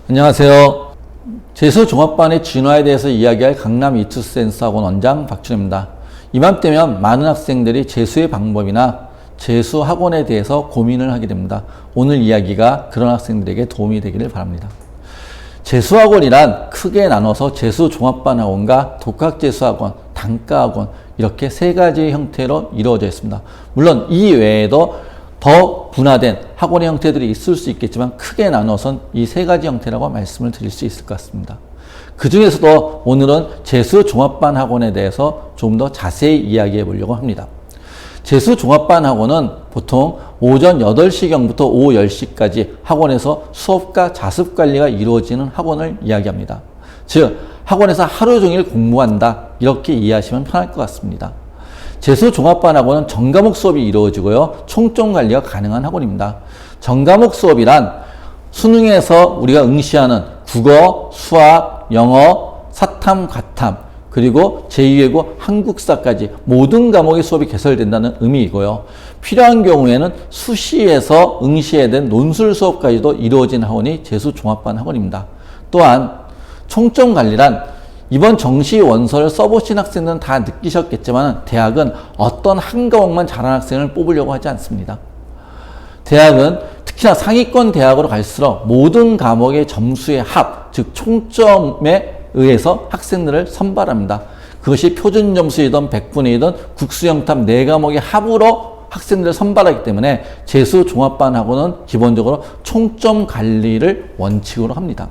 안녕하세요. 재수종합반의 진화에 대해서 이야기할 강남 이투센스학원 원장 박준입니다. 이맘때면 많은 학생들이 재수의 방법이나 재수학원에 대해서 고민을 하게 됩니다. 오늘 이야기가 그런 학생들에게 도움이 되기를 바랍니다. 재수학원이란 크게 나눠서 재수종합반 학원과 독학재수학원, 단과학원 이렇게 세 가지 형태로 이루어져 있습니다. 물론 이 외에도 더 분화된 학원의 형태들이 있을 수 있겠지만 크게 나눠선 이 세 가지 형태라고 말씀을 드릴 수 있을 것 같습니다. 그 중에서도 오늘은 재수종합반 학원에 대해서 좀 더 자세히 이야기해 보려고 합니다. 재수종합반 학원은 보통 오전 8시경부터 오후 10시까지 학원에서 수업과 자습관리가 이루어지는 학원을 이야기합니다. 즉 학원에서 하루 종일 공부한다 이렇게 이해하시면 편할 것 같습니다. 재수종합반 학원은 전과목 수업이 이루어지고요. 총점 관리가 가능한 학원입니다. 전과목 수업이란 수능에서 우리가 응시하는 국어, 수학, 영어, 사탐, 과탐 그리고 제2외국 한국사까지 모든 과목의 수업이 개설된다는 의미이고요. 필요한 경우에는 수시에서 응시해야 된 논술 수업까지도 이루어진 학원이 재수종합반 학원입니다. 또한 총점 관리란 이번 정시 원서를 써보신 학생들은 다 느끼셨겠지만 대학은 어떤 한 과목만 잘하는 학생을 뽑으려고 하지 않습니다. 대학은 특히나 상위권 대학으로 갈수록 모든 과목의 점수의 합, 즉 총점에 의해서 학생들을 선발합니다. 그것이 표준 점수이든 100분이든 국수영탐 4과목의 합으로 학생들을 선발하기 때문에 재수종합반 학원은 기본적으로 총점 관리를 원칙으로 합니다.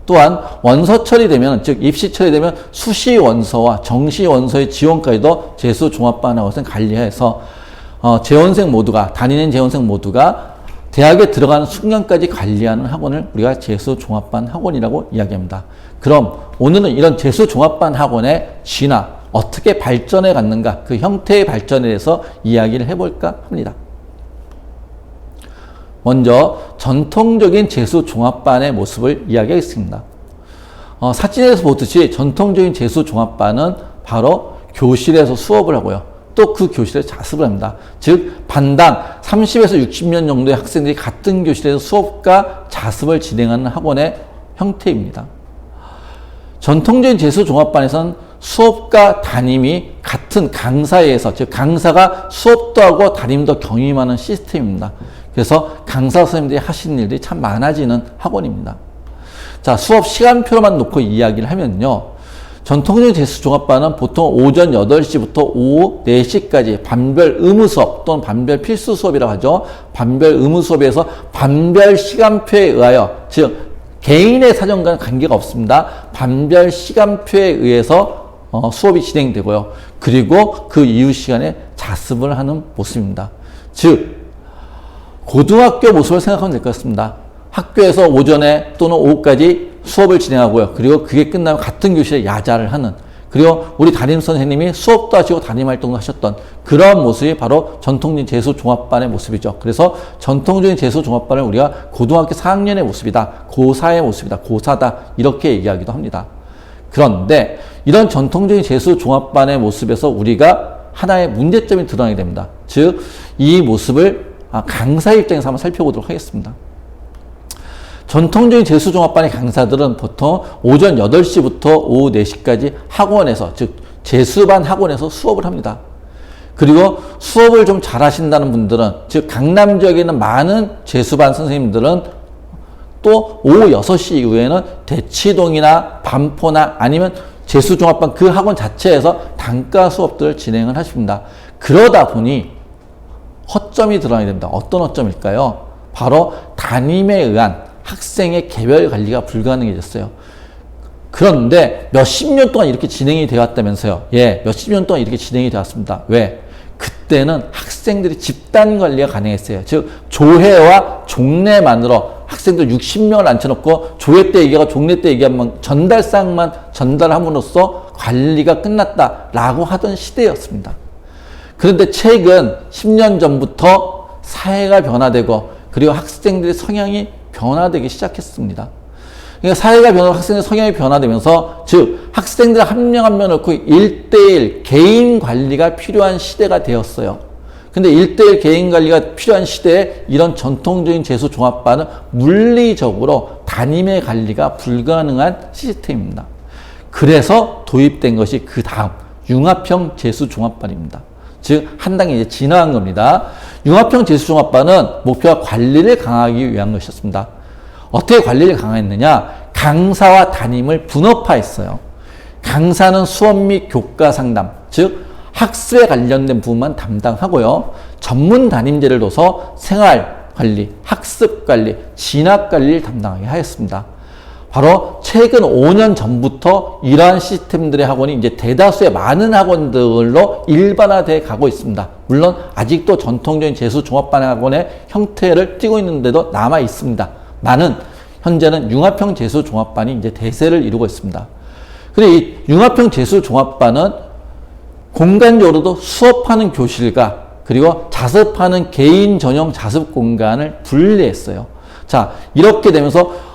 또한 원서 처리되면, 즉 입시 처리되면 수시 원서와 정시 원서의 지원까지도 재수종합반 학원은 관리해서 재원생 모두가, 다니는 재원생 모두가 대학에 들어가는 숙련까지 관리하는 학원을 우리가 재수종합반 학원이라고 이야기합니다. 그럼 오늘은 이런 재수종합반 학원의 진화, 어떻게 발전해 갔는가, 그 형태의 발전에 대해서 이야기를 해볼까 합니다. 먼저 전통적인 재수종합반의 모습을 이야기하겠습니다. 사진에서 보듯이 전통적인 재수종합반은 바로 교실에서 수업을 하고요. 또 그 교실에서 자습을 합니다. 즉 반당 30에서 60명 정도의 학생들이 같은 교실에서 수업과 자습을 진행하는 학원의 형태입니다. 전통적인 재수종합반에서는 수업과 담임이 같은 강사에 의해서, 즉 강사가 수업도 하고 담임도 경임하는 시스템입니다. 그래서 강사 선생님들이 하시는 일들이 참 많아지는 학원입니다. 자, 수업 시간표로만 놓고 이야기를 하면요. 전통적인 재수종합반은 보통 오전 8시부터 오후 4시까지 반별 의무 수업 또는 반별 필수 수업이라고 하죠. 반별 의무 수업에서 반별 시간표에 의하여, 즉 개인의 사정과는 관계가 없습니다. 반별 시간표에 의해서 수업이 진행되고요. 그리고 그 이후 시간에 자습을 하는 모습입니다. 즉 고등학교 모습을 생각하면 될 것 같습니다. 학교에서 오전에 또는 오후까지 수업을 진행하고요. 그리고 그게 끝나면 같은 교실에 야자를 하는, 그리고 우리 담임 선생님이 수업도 하시고 담임 활동도 하셨던 그런 모습이 바로 전통적인 재수종합반의 모습이죠. 그래서 전통적인 재수종합반을 우리가 고등학교 4학년의 모습이다, 고4의 모습이다, 고4다 이렇게 얘기하기도 합니다. 그런데 이런 전통적인 재수종합반의 모습에서 우리가 하나의 문제점이 드러나게 됩니다. 즉 이 모습을 강사의 입장에서 한번 살펴보도록 하겠습니다. 전통적인 재수종합반의 강사들은 보통 오전 8시부터 오후 4시까지 학원에서, 즉 재수반 학원에서 수업을 합니다. 그리고 수업을 좀 잘하신다는 분들은, 즉 강남 지역에 있는 많은 재수반 선생님들은 또 오후 6시 이후에는 대치동이나 반포나 아니면 재수종합반 그 학원 자체에서 단과 수업들을 진행을 하십니다. 그러다 보니 허점이 드러나게 됩니다. 어떤 허점일까요? 바로 담임에 의한 학생의 개별 관리가 불가능해졌어요. 그런데 몇십 년 동안 이렇게 진행이 되었다면서요. 예, 몇십 년 동안 이렇게 진행이 되었습니다. 왜? 그때는 학생들이 집단 관리가 가능했어요. 즉 조회와 종례만으로 학생들 60명을 앉혀놓고 조회 때 얘기하고 종례 때 얘기하면 전달사항만 전달함으로써 관리가 끝났다라고 하던 시대였습니다. 그런데 최근 10년 전부터 사회가 변화되고 그리고 학생들의 성향이 변화되기 시작했습니다. 그러니까 사회가 변하고 학생의 성향이 변화되면서, 즉 학생들 한 명 한 명 놓고 1대1 개인 관리가 필요한 시대가 되었어요. 근데 1대1 개인 관리가 필요한 시대에 이런 전통적인 재수 종합반은 물리적으로 담임의 관리가 불가능한 시스템입니다. 그래서 도입된 것이 그 다음 융합형 재수 종합반입니다. 즉, 한 단계 이제 진화한 겁니다. 융합형 재수 종합반은 목표가 관리를 강화하기 위한 것이었습니다. 어떻게 관리를 강화했느냐? 강사와 담임을 분업화했어요. 강사는 수업 및 교과 상담, 즉 학습에 관련된 부분만 담당하고요. 전문 담임제를 둬서 생활 관리, 학습 관리, 진학 관리를 담당하게 하였습니다. 바로 최근 5년 전부터 이러한 시스템들의 학원이 이제 대다수의 많은 학원들로 일반화되어 가고 있습니다. 물론 아직도 전통적인 재수 종합반 학원의 형태를 띠고 있는데도 남아 있습니다. 현재는 융합형 재수 종합반이 이제 대세를 이루고 있습니다. 근데 이 융합형 재수 종합반은 공간적으로도 수업하는 교실과 그리고 자습하는 개인 전용 자습 공간을 분리했어요. 자, 이렇게 되면서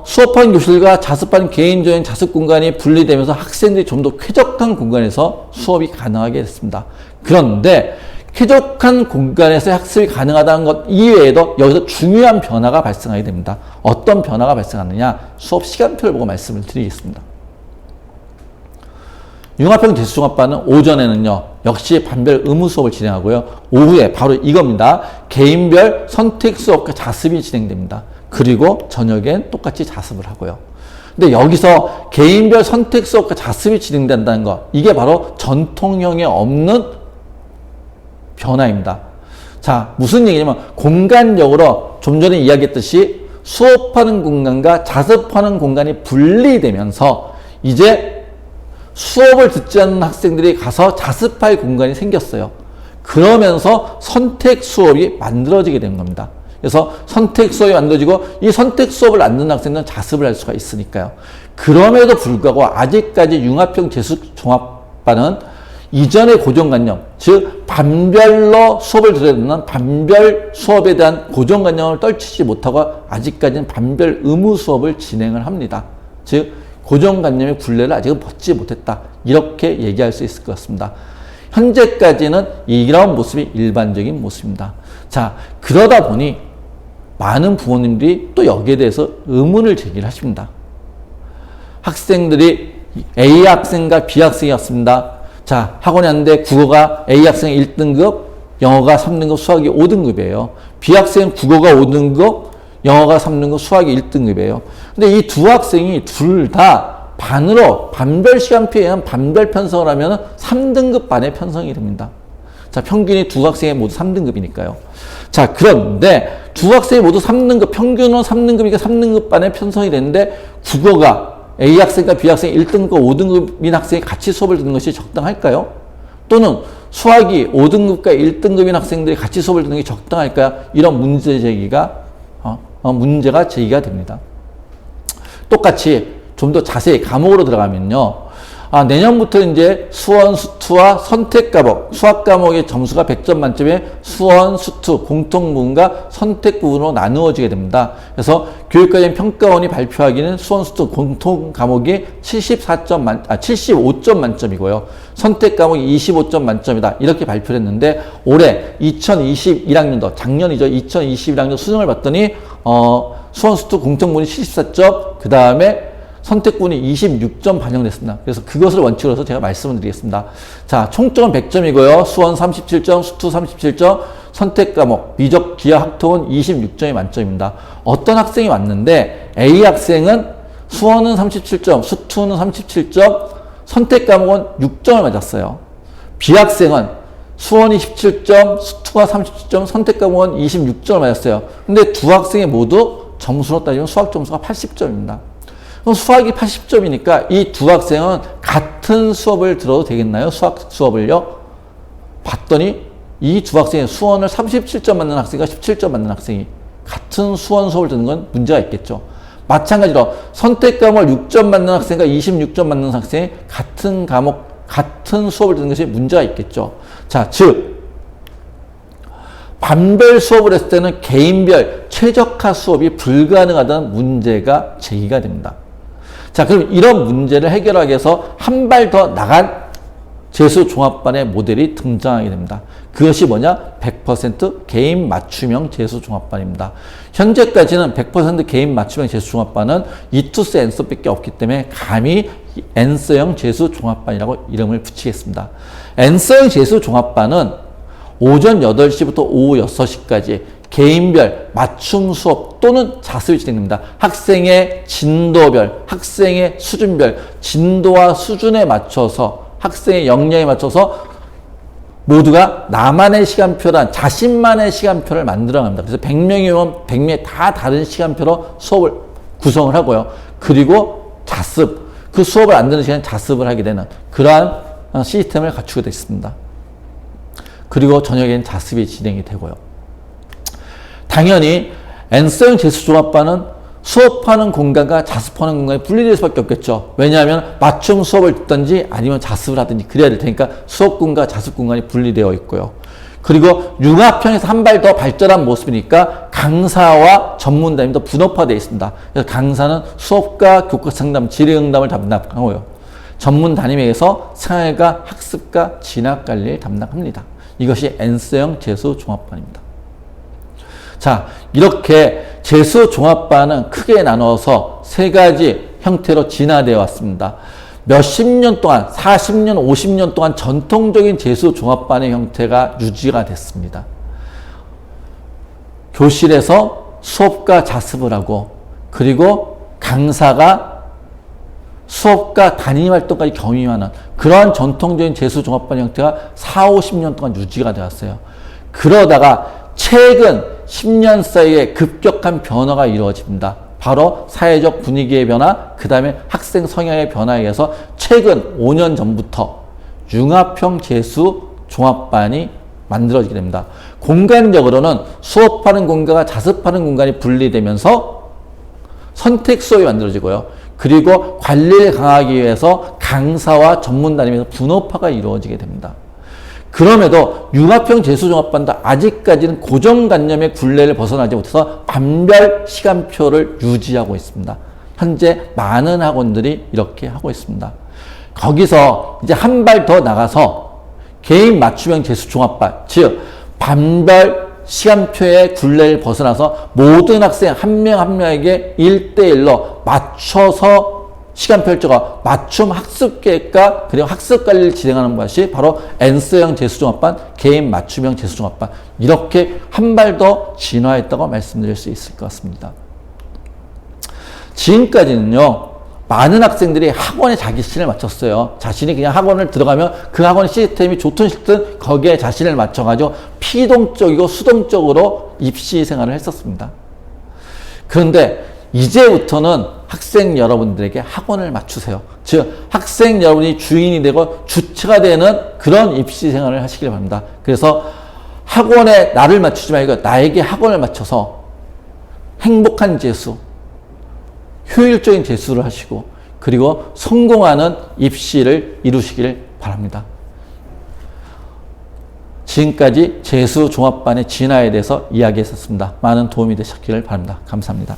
수업하는 교실과 자습하는 개인 전용 자습 공간이 분리되면서 학생들이 좀 더 쾌적한 공간에서 수업이 가능하게 됐습니다. 그런데 쾌적한 공간에서 학습이 가능하다는 것 이외에도 여기서 중요한 변화가 발생하게 됩니다. 어떤 변화가 발생하느냐? 수업 시간표를 보고 말씀을 드리겠습니다. 융합형 재수종합반은 오전에는요, 역시 반별 의무 수업을 진행하고요. 오후에 바로 이겁니다. 개인별 선택 수업과 자습이 진행됩니다. 그리고 저녁엔 똑같이 자습을 하고요. 근데 여기서 개인별 선택 수업과 자습이 진행된다는 것, 이게 바로 전통형에 없는 변화입니다. 자, 무슨 얘기냐면 공간적으로 좀 전에 이야기했듯이 수업하는 공간과 자습하는 공간이 분리되면서 이제 수업을 듣지 않는 학생들이 가서 자습할 공간이 생겼어요. 그러면서 선택 수업이 만들어지게 된 겁니다. 그래서 선택 수업이 만들어지고 이 선택 수업을 안 듣는 학생들은 자습을 할 수가 있으니까요. 그럼에도 불구하고 아직까지 융합형 재수 종합반은 이전의 고정관념, 즉 반별로 수업을 들어야 되는 반별 수업에 대한 고정관념을 떨치지 못하고 아직까지는 반별 의무 수업을 진행을 합니다. 즉 고정관념의 굴레를 아직은 벗지 못했다. 이렇게 얘기할 수 있을 것 같습니다. 현재까지는 이런 모습이 일반적인 모습입니다. 자, 그러다 보니 많은 부모님들이 또 여기에 대해서 의문을 제기를 하십니다. 학생들이 A 학생과 B 학생이었습니다. 자, 학원에 왔는데 국어가 A 학생이 1등급, 영어가 3등급, 수학이 5등급이에요. B 학생은 국어가 5등급, 영어가 3등급, 수학이 1등급이에요. 근데 이 두 학생이 둘 다 반으로 반별 시간표에 의한 반별 편성을 하면 3등급 반에 편성이 됩니다. 자, 평균이 두 학생이 모두 3등급이니까요. 자, 그런데 두 학생이 모두 3등급, 평균은 3등급이니까 3등급 반에 편성이 되는데 국어가 A 학생과 B 학생이 1등급과 5등급인 학생이 같이 수업을 듣는 것이 적당할까요? 또는 수학이 5등급과 1등급인 학생들이 같이 수업을 듣는 게 적당할까요? 이런 문제 제기가 문제가 제기가 됩니다. 똑같이 좀 더 자세히 과목으로 들어가면요. 내년부터 이제 수원, 수투와 선택 과목, 수학 과목의 점수가 100점 만점에 수원, 수투, 공통 부분과 선택 부분으로 나누어지게 됩니다. 그래서 교육과정 평가원이 발표하기는 수원, 수투, 공통 과목이 75점 만점이고요. 선택 과목이 25점 만점이다. 이렇게 발표를 했는데 올해 2021학년도, 작년이죠. 2021학년 수능을 봤더니 수원, 수투, 공통 부분이 74점, 그 다음에 선택군이 26점 반영됐습니다. 그래서 그것을 원칙으로 해서 제가 말씀을 드리겠습니다. 자, 총점은 100점이고요. 수원 37점, 수투 37점, 선택 과목, 미적, 기하, 학통은 26점이 만점입니다. 어떤 학생이 왔는데 A 학생은 수원은 37점, 수투는 37점, 선택 과목은 6점을 맞았어요. B 학생은 수원이 17점, 수투가 37점, 선택 과목은 26점을 맞았어요. 근데 두 학생이 모두 점수로 따지면 수학 점수가 80점입니다. 그럼 수학이 80점이니까 이 두 학생은 같은 수업을 들어도 되겠나요? 수학 수업을요? 봤더니 이 두 학생이 수원을 37점 맞는 학생과 17점 맞는 학생이 같은 수원 수업을 듣는 건 문제가 있겠죠. 마찬가지로 선택 과목을 6점 맞는 학생과 26점 맞는 학생이 같은 과목, 같은 수업을 듣는 것이 문제가 있겠죠. 자, 즉 반별 수업을 했을 때는 개인별 최적화 수업이 불가능하다는 문제가 제기가 됩니다. 자, 그럼 이런 문제를 해결하기 위해서 한 발 더 나간 재수 종합반의 모델이 등장하게 됩니다. 그것이 뭐냐? 100% 개인 맞춤형 재수 종합반입니다. 현재까지는 100% 개인 맞춤형 재수 종합반은 이투스 N서밖에 없기 때문에 감히 N서형 재수 종합반이라고 이름을 붙이겠습니다. N서형 재수 종합반은 오전 8시부터 오후 6시까지 개인별 맞춤 수업 또는 자습이 진행됩니다. 학생의 진도별, 학생의 수준별, 진도와 수준에 맞춰서 학생의 역량에 맞춰서 모두가 나만의 시간표란 자신만의 시간표를 만들어 갑니다. 그래서 100명이 오면 100명이 다 다른 시간표로 수업을 구성을 하고요. 그리고 자습, 그 수업을 안 듣는 시간에 자습을 하게 되는 그러한 시스템을 갖추게 됐습니다. 그리고 저녁에는 자습이 진행이 되고요. 당연히 N서형 재수종합반은 수업하는 공간과 자습하는 공간이 분리될 수밖에 없겠죠. 왜냐하면 맞춤 수업을 듣든지 아니면 자습을 하든지 그래야 될 테니까 수업 공간과 자습 공간이 분리되어 있고요. 그리고 융합형에서 한 발 더 발전한 모습이니까 강사와 전문 담임도 분업화되어 있습니다. 그래서 강사는 수업과 교과 상담, 질의응답을 담당하고요. 전문 담임에게서 생활과 학습과 진학 관리를 담당합니다. 이것이 N서형 재수 종합반입니다. 자, 이렇게 재수 종합반은 크게 나눠서 세 가지 형태로 진화되어 왔습니다. 몇십 년 동안, 40년, 50년 동안 전통적인 재수 종합반의 형태가 유지가 됐습니다. 교실에서 수업과 자습을 하고, 그리고 강사가 수업과 담임 활동까지 겸임하는 그러한 전통적인 재수 종합반 형태가 40, 50년 동안 유지가 되었어요. 그러다가 최근 10년 사이에 급격한 변화가 이루어집니다. 바로 사회적 분위기의 변화, 그 다음에 학생 성향의 변화에 의해서 최근 5년 전부터 융합형 재수 종합반이 만들어지게 됩니다. 공간적으로는 수업하는 공간과 자습하는 공간이 분리되면서 선택 수업이 만들어지고요. 그리고 관리를 강화하기 위해서 강사와 전문 담임에서 분업화가 이루어지게 됩니다. 그럼에도 융합형 재수종합반도 아직까지는 고정관념의 굴레를 벗어나지 못해서 반별 시간표를 유지하고 있습니다. 현재 많은 학원들이 이렇게 하고 있습니다. 거기서 이제 한 발 더 나가서 개인 맞춤형 재수종합반, 즉 반별 시간표의 굴레를 벗어나서 모든 학생 한 명 한 명에게 1대1로 맞춰서 시간표를 찍어 맞춤 학습 계획과 그리고 학습 관리를 진행하는 것이 바로 N서형 재수종합반, 개인 맞춤형 재수종합반, 이렇게 한 발 더 진화했다고 말씀드릴 수 있을 것 같습니다. 지금까지는요, 많은 학생들이 학원에 자기 자신을 맞췄어요. 자신이 그냥 학원을 들어가면 그 학원 시스템이 좋든 싫든 거기에 자신을 맞춰가지고 피동적이고 수동적으로 입시 생활을 했었습니다. 그런데 이제부터는 학생 여러분들에게 학원을 맞추세요. 즉 학생 여러분이 주인이 되고 주체가 되는 그런 입시 생활을 하시길 바랍니다. 그래서 학원에 나를 맞추지 말고 나에게 학원을 맞춰서 행복한 재수, 효율적인 재수를 하시고 그리고 성공하는 입시를 이루시길 바랍니다. 지금까지 재수 종합반의 진화에 대해서 이야기했었습니다. 많은 도움이 되셨기를 바랍니다. 감사합니다.